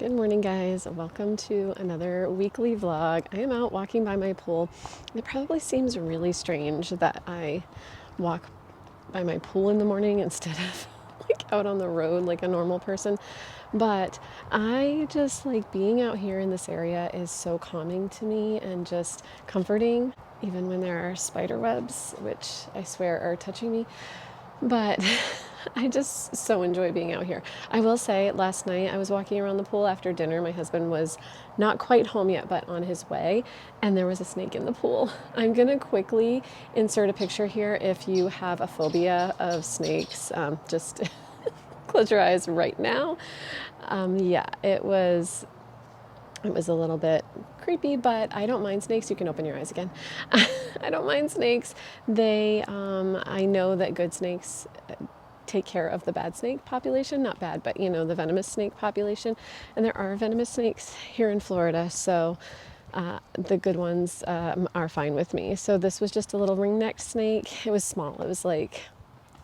Good morning, guys. Welcome to another weekly vlog. I am out walking by my pool. It probably seems really strange that I walk by my pool in the morning instead of like out on the road like a normal person, but I just like being out here in this area is so calming to me and just comforting, even when there are spider webs, which I swear are touching me. But I just so enjoy being out here. I will say, last night I was walking around the pool after dinner. My husband was not quite home yet, but on his way, and there was a snake in the pool. I'm gonna quickly insert a picture here if you have a phobia of snakes. Just close your eyes right now. Yeah, it was a little bit creepy, but I don't mind snakes. You can open your eyes again. I don't mind snakes. I know that good snakes take care of the bad snake population. Not bad, but the venomous snake population. And there are venomous snakes here in Florida, so the good ones are fine with me. So this was just a little ring-necked snake. It was small. It was like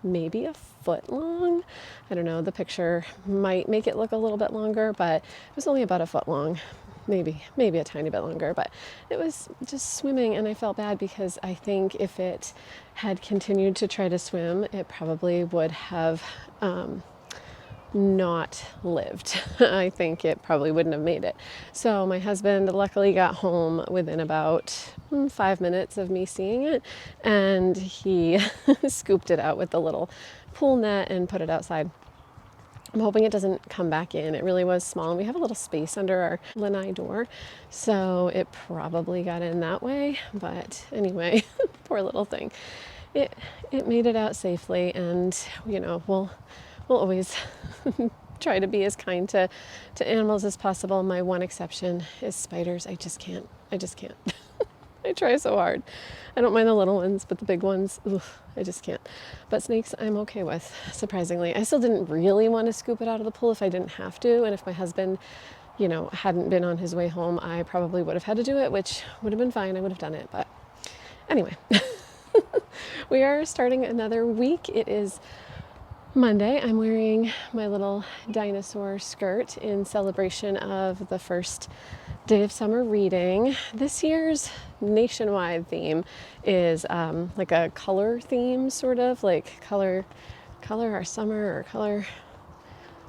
maybe a foot long. I don't know. The picture might make it look a little bit longer, but it was only about a foot long. Maybe a tiny bit longer, but it was just swimming, and I felt bad because I think if it had continued to try to swim, it probably would have not lived. I think it probably wouldn't have made it. So my husband luckily got home within about 5 minutes of me seeing it, and he scooped it out with the little pool net and put it outside. I'm hoping it doesn't come back in. It really was small, and we have a little space under our lanai door, so it probably got in that way. But anyway, poor little thing. It made it out safely, and we'll always try to be as kind to animals as possible. My one exception is spiders. I just can't. I try so hard. I don't mind the little ones, but the big ones, I just can't. But snakes, I'm okay with, surprisingly. I still didn't really want to scoop it out of the pool if I didn't have to. And if my husband, hadn't been on his way home, I probably would have had to do it, which would have been fine. I would have done it. But anyway, we are starting another week. It is Monday. I'm wearing my little dinosaur skirt in celebration of the first day of summer reading. This year's nationwide theme is like a color theme, sort of like color our summer, or color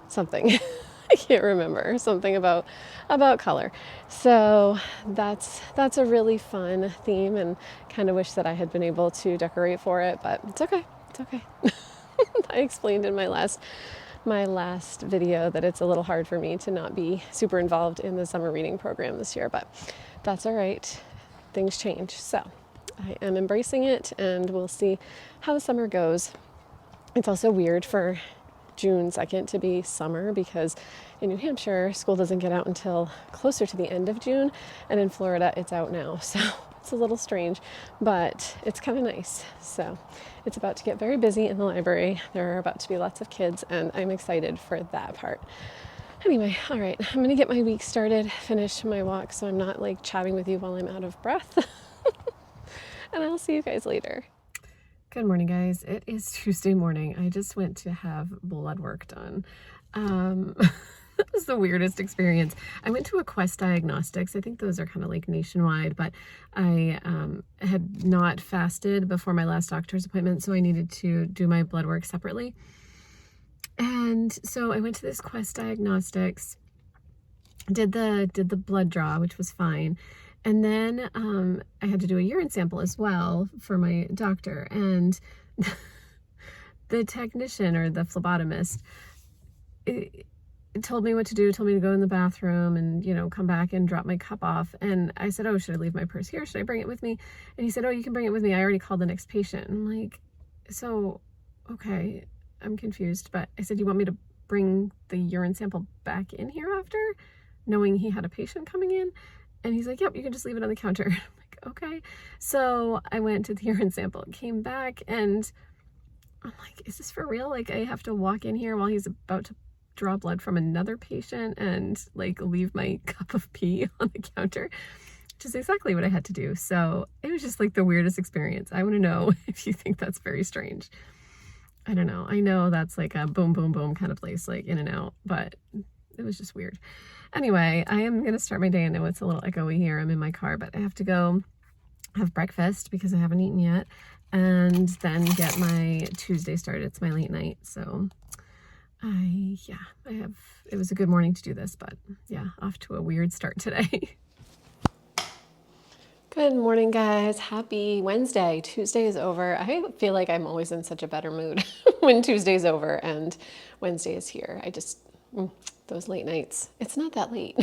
something. I can't remember, something about color. So that's a really fun theme, and kind of wish that I had been able to decorate for it, but it's okay. I explained in my last video that it's a little hard for me to not be super involved in the summer reading program this year, but that's all right. Things change. So I am embracing it, and we'll see how the summer goes. It's also weird for June 2nd to be summer, because in New Hampshire, school doesn't get out until closer to the end of June, and in Florida, it's out now. So it's a little strange, but it's kind of nice. So it's about to get very busy in the library. There are about to be lots of kids, and I'm excited for that part. Anyway, all right, I'm gonna get my week started, finish my walk so I'm not like chatting with you while I'm out of breath. And I'll see you guys later. Good morning, guys. It is Tuesday morning. I just went to have blood work done. That was the weirdest experience. I went to a Quest Diagnostics. I think those are kind of like nationwide, but I had not fasted before my last doctor's appointment, so I needed to do my blood work separately. And so I went to this Quest Diagnostics, did the blood draw, which was fine. And then I had to do a urine sample as well for my doctor. And the technician, or the phlebotomist, it told me what to do, told me to go in the bathroom and, come back and drop my cup off. And I said, oh, should I leave my purse here? Should I bring it with me? And he said, oh, you can bring it with me. I already called the next patient. And I'm like, so, okay, I'm confused. But I said, you want me to bring the urine sample back in here after, knowing he had a patient coming in? And he's like, yep, you can just leave it on the counter. I'm like, okay. So I went to the urine sample, came back, and I'm like, is this for real? Like, I have to walk in here while he's about to draw blood from another patient and like leave my cup of pee on the counter, which is exactly what I had to do. So it was just like the weirdest experience. I want to know if you think that's very strange. I don't know. I know that's like a boom, boom, boom kind of place, like in and out, but it was just weird. Anyway, I am going to start my day. I know it's a little echoey here. I'm in my car, but I have to go have breakfast because I haven't eaten yet, and then get my Tuesday started. It's my late night. So it was a good morning to do this, but yeah, off to a weird start today. Good morning, guys. Happy Wednesday. Tuesday is over. I feel like I'm always in such a better mood when Tuesday's over and Wednesday is here. Those late nights, it's not that late,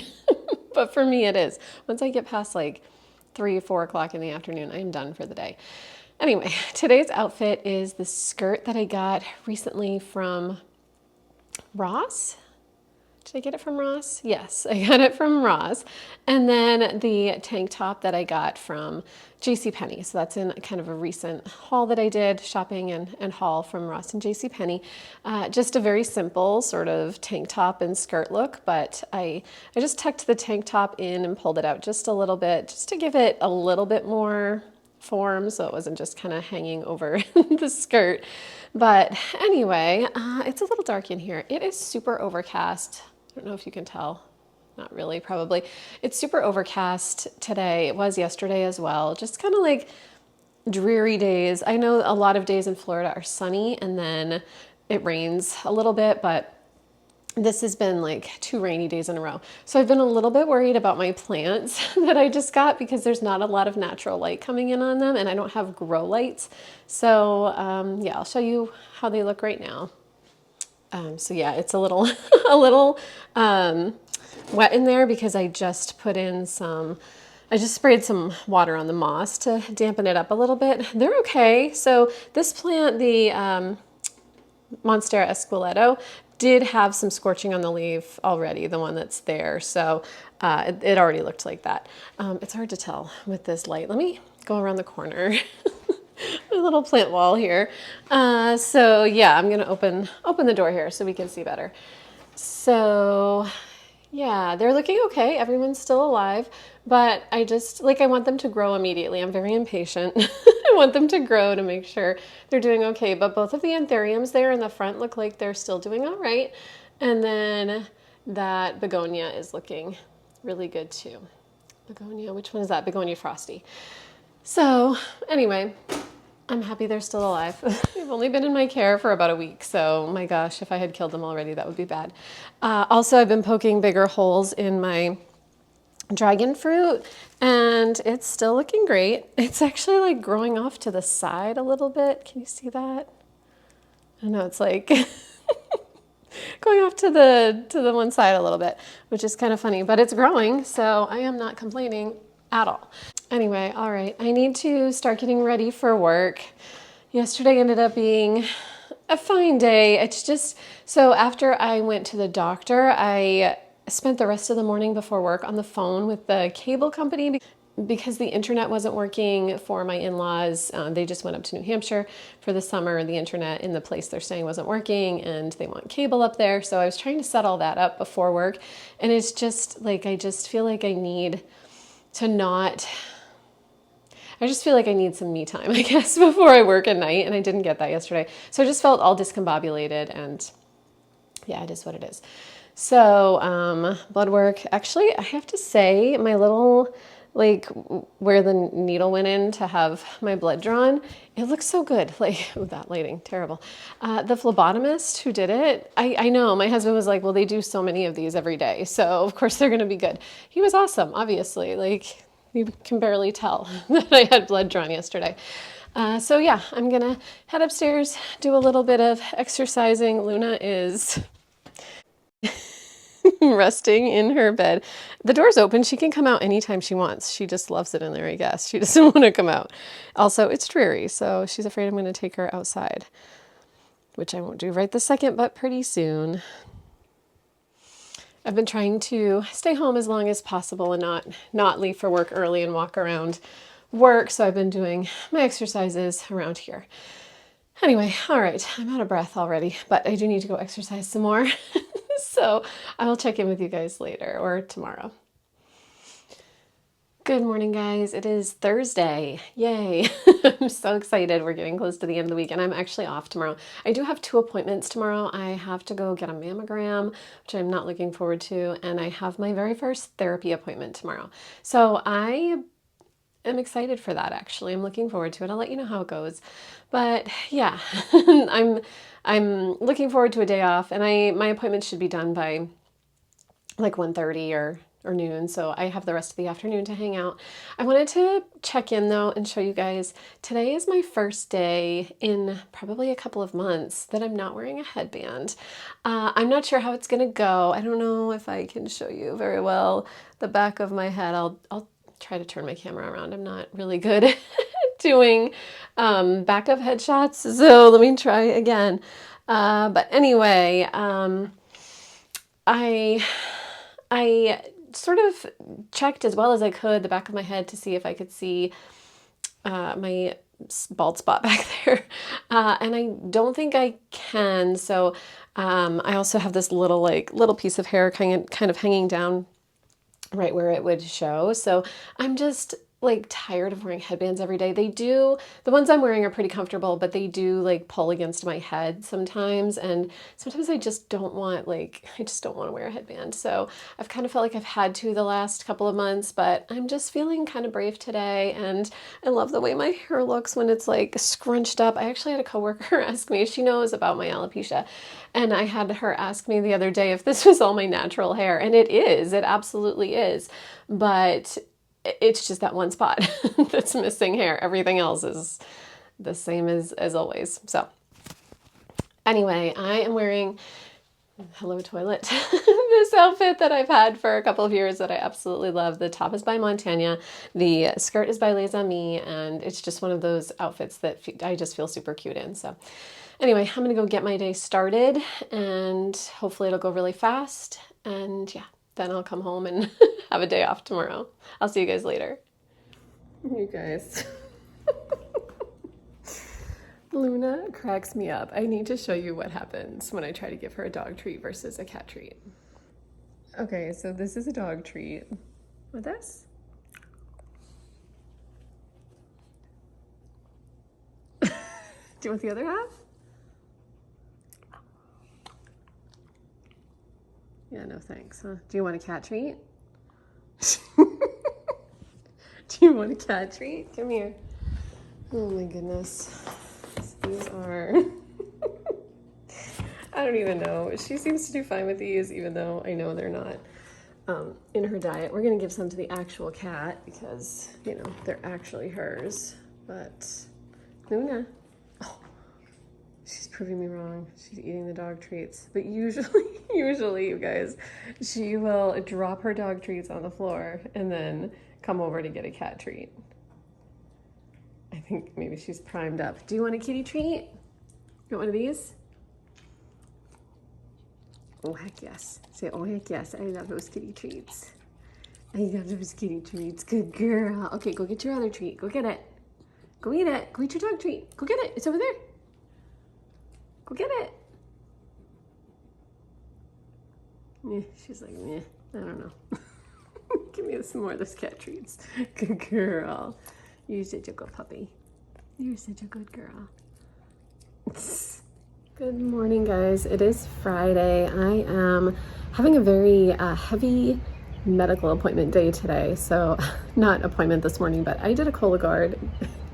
but for me it is. Once I get past like 3 or 4 o'clock in the afternoon, I am done for the day. Anyway, today's outfit is the skirt that I got recently from Ross. Did I get it from Ross? Yes, I got it from Ross. And then the tank top that I got from JCPenney. So that's in kind of a recent haul that I did, shopping and haul from Ross and JCPenney. Just a very simple sort of tank top and skirt look, but I just tucked the tank top in and pulled it out just a little bit, just to give it a little bit more form, so it wasn't just kind of hanging over the skirt. But anyway, it's a little dark in here. It is super overcast. I don't know if you can tell. Not really, probably. It's super overcast today. It was yesterday as well. Just kind of like dreary days. I know a lot of days in Florida are sunny and then it rains a little bit, but this has been like 2 rainy days in a row. So I've been a little bit worried about my plants that I just got because there's not a lot of natural light coming in on them and I don't have grow lights. So yeah, I'll show you how they look right now. So yeah, it's a little, wet in there because I just put in I just sprayed some water on the moss to dampen it up a little bit. They're okay. So this plant, the Monstera Esqueleto, did have some scorching on the leaf already, the one that's there. So it already looked like that. It's hard to tell with this light. Let me go around the corner. My little plant wall here. So yeah, I'm gonna open the door here so we can see better. So yeah, they're looking okay. Everyone's still alive, but I want them to grow immediately. I'm very impatient. I want them to grow to make sure they're doing okay. But both of the anthuriums there in the front look like they're still doing all right. And then that begonia is looking really good too. Begonia, which one is that? Begonia Frosty. So anyway, I'm happy they're still alive. They've only been in my care for about a week, so my gosh, if I had killed them already, that would be bad. Also, I've been poking bigger holes in my dragon fruit, and it's still looking great. It's actually like growing off to the side a little bit. Can you see that? I know it's like going off to the one side a little bit, which is kind of funny, but it's growing, so I am not complaining at all. Anyway, all right, I need to start getting ready for work. Yesterday ended up being a fine day. It's just, so after I went to the doctor, I spent the rest of the morning before work on the phone with the cable company because the internet wasn't working for my in-laws. They just went up to New Hampshire for the summer. The internet in the place they're staying wasn't working and they want cable up there. So I was trying to set all that up before work. And it's just like, I just feel like I need some me time, I guess, before I work at night, and I didn't get that yesterday. So I just felt all discombobulated, and yeah, it is what it is. So blood work, actually, I have to say, my little, like, where the needle went in to have my blood drawn, it looks so good. Like, oh, that lighting, terrible. The phlebotomist who did it, I know, my husband was like, well, they do so many of these every day, so of course they're gonna be good. He was awesome, obviously, like, you can barely tell that I had blood drawn yesterday. So yeah, I'm gonna head upstairs, do a little bit of exercising. Luna is resting in her bed. The door's open. She can come out anytime she wants. She just loves it in there, I guess. She doesn't want to come out. Also, it's dreary, so she's afraid I'm going to take her outside, which I won't do right this second, but pretty soon. I've been trying to stay home as long as possible and not leave for work early and walk around work. So I've been doing my exercises around here. Anyway, all right, I'm out of breath already, but I do need to go exercise some more. So I will check in with you guys later or tomorrow. Good morning, guys. It is Thursday. Yay. I'm so excited. We're getting close to the end of the week, and I'm actually off tomorrow. I do have 2 appointments tomorrow. I have to go get a mammogram, which I'm not looking forward to, and I have my very first therapy appointment tomorrow. So I am excited for that, actually. I'm looking forward to it. I'll let you know how it goes. But yeah, I'm looking forward to a day off, and my appointment should be done by like 1:30 or noon, so I have the rest of the afternoon to hang out. I wanted to check in though and show you guys, today is my first day in probably a couple of months that I'm not wearing a headband. I'm not sure how it's gonna go. I don't know if I can show you very well the back of my head. I'll try to turn my camera around. I'm not really good at doing back of headshots, so let me try again. But anyway, I sort of checked as well as I could the back of my head to see if I could see my bald spot back there. And I don't think I can. So I also have this little piece of hair kind of hanging down right where it would show. So I'm just like tired of wearing headbands every day. The ones I'm wearing are pretty comfortable, but they do like pull against my head sometimes. And sometimes I just don't want to wear a headband. So I've kind of felt like I've had to the last couple of months, but I'm just feeling kind of brave today. And I love the way my hair looks when it's like scrunched up. I actually had a coworker ask me, she knows about my alopecia. And I had her ask me the other day if this was all my natural hair. And it is, it absolutely is. But it's just that one spot that's missing hair. Everything else is the same as always. So anyway, I am wearing, hello toilet, this outfit that I've had for a couple of years that I absolutely love. The top is by Montana, the skirt is by Les Amis, and it's just one of those outfits that I just feel super cute in. So anyway, I'm gonna go get my day started and hopefully it'll go really fast. And yeah, then I'll come home and have a day off tomorrow. I'll see you guys later. You guys. Luna cracks me up. I need to show you what happens when I try to give her a dog treat versus a cat treat. Okay, so this is a dog treat. With this? Do you want the other half? Yeah, no thanks, huh? Do you want a cat treat? Do you want a cat treat? Come here. Oh my goodness. These are... I don't even know. She seems to do fine with these, even though I know they're not in her diet. We're gonna give some to the actual cat because, you know, they're actually hers. But Luna, oh, she's proving me wrong. She's eating the dog treats. But usually, you guys, she will drop her dog treats on the floor and then come over to get a cat treat. I think maybe she's primed up. Do you want a kitty treat? You want one of these? Oh, heck yes. Say, oh, heck yes. I love those kitty treats. I love those kitty treats. Good girl. Okay, go get your other treat. Go get it. Go eat it. Go eat your dog treat. Go get it. It's over there. Go get it. Yeah, she's like, meh. I don't know. Give me some more of those cat treats. Good girl. You're such a good puppy. You're such a good girl. Good morning, guys. It is Friday. I am having a very heavy medical appointment day today. So not appointment this morning, but I did a Cologuard.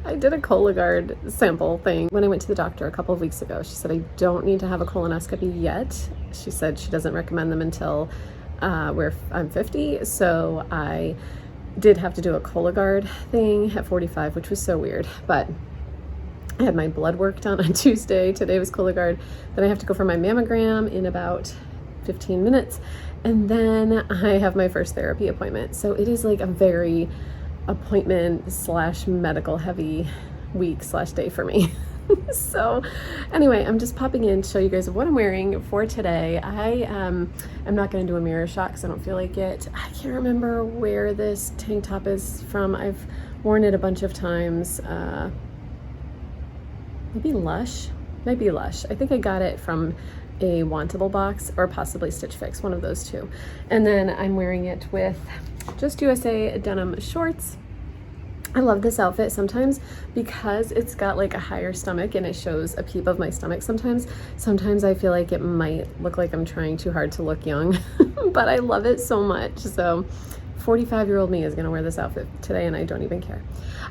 I did a Cologuard sample thing when I went to the doctor a couple of weeks ago. She said I don't need to have a colonoscopy yet. She said she doesn't recommend them until I'm 50. So I did have to do a Cologuard thing at 45, which was so weird. But I had my blood work done on Tuesday. Today was Cologuard. Then I have to go for my mammogram in about 15 minutes. And then I have my first therapy appointment. So it is like a very appointment / medical heavy week / day for me. So anyway, I'm just popping in to show you guys what I'm wearing for today. I'm not going to do a mirror shot because I don't feel like it. I can't remember where this tank top is from. I've worn it a bunch of times. Maybe Lush. Might be Lush. I think I got it from a Wantable box or possibly Stitch Fix, one of those two. And then I'm wearing it with Just USA denim shorts. I love this outfit sometimes because it's got like a higher stomach and it shows a peep of my stomach sometimes. Sometimes I feel like it might look like I'm trying too hard to look young, but I love it so much. So 45-year-old me is gonna wear this outfit today and I don't even care.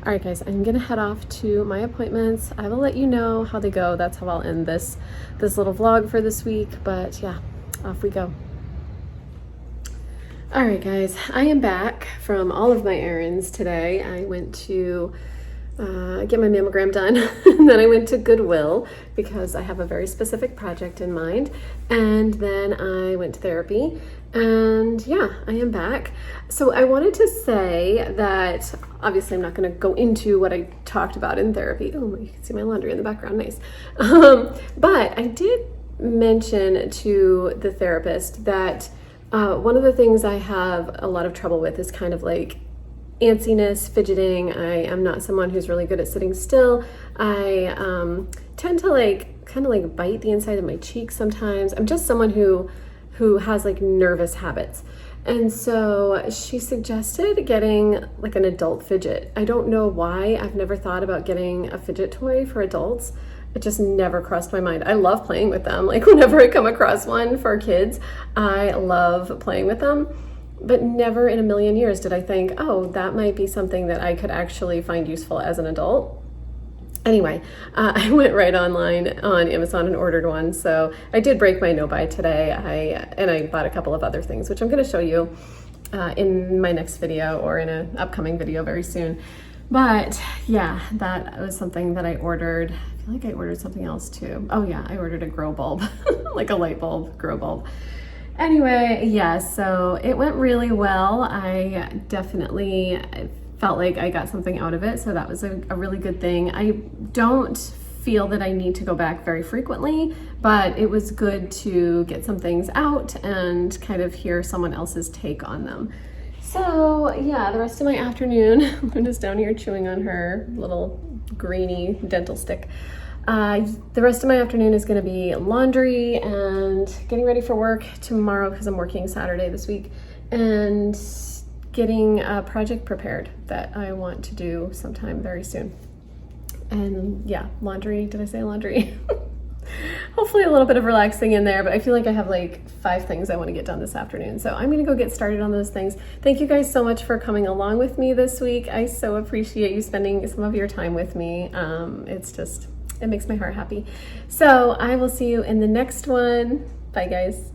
All right, guys, I'm gonna head off to my appointments. I will let you know how they go. That's how I'll end this little vlog for this week, but yeah, off we go. All right, guys, I am back from all of my errands today. I went to get my mammogram done, and then I went to Goodwill because I have a very specific project in mind, and then I went to therapy, and yeah, I am back. So I wanted to say that obviously I'm not going to go into what I talked about in therapy. Oh, you can see my laundry in the background, nice. But I did mention to the therapist that one of the things I have a lot of trouble with is kind of like antsiness, fidgeting. I am not someone who's really good at sitting still. I tend to like kind of like bite the inside of my cheeks sometimes. I'm just someone who has like nervous habits. And so she suggested getting like an adult fidget. I don't know why. I've never thought about getting a fidget toy for adults. It just never crossed my mind. I love playing with them. Like whenever I come across one for kids, I love playing with them. But never in a million years did I think, oh, that might be something that I could actually find useful as an adult. Anyway, I went right online on Amazon and ordered one. So I did break my no-buy today. I bought a couple of other things, which I'm going to show you in my next video or in an upcoming video very soon. But yeah, that was something that I ordered. I feel like I ordered something else too. Oh yeah, I ordered a grow bulb, like a light bulb, grow bulb. Anyway, yeah, so it went really well. I definitely felt like I got something out of it, so that was a really good thing. I don't feel that I need to go back very frequently, but it was good to get some things out and kind of hear someone else's take on them. So yeah, the rest of my afternoon, Luna's down here chewing on her little greeny dental stick. The rest of my afternoon is going to be laundry and getting ready for work tomorrow because I'm working Saturday this week, and getting a project prepared that I want to do sometime very soon. And yeah, laundry, did I say laundry? Hopefully a little bit of relaxing in there, but I feel like I have like 5 things I want to get done this afternoon. So I'm going to go get started on those things. Thank you guys so much for coming along with me this week. I so appreciate you spending some of your time with me. It makes my heart happy. So I will see you in the next one. Bye guys.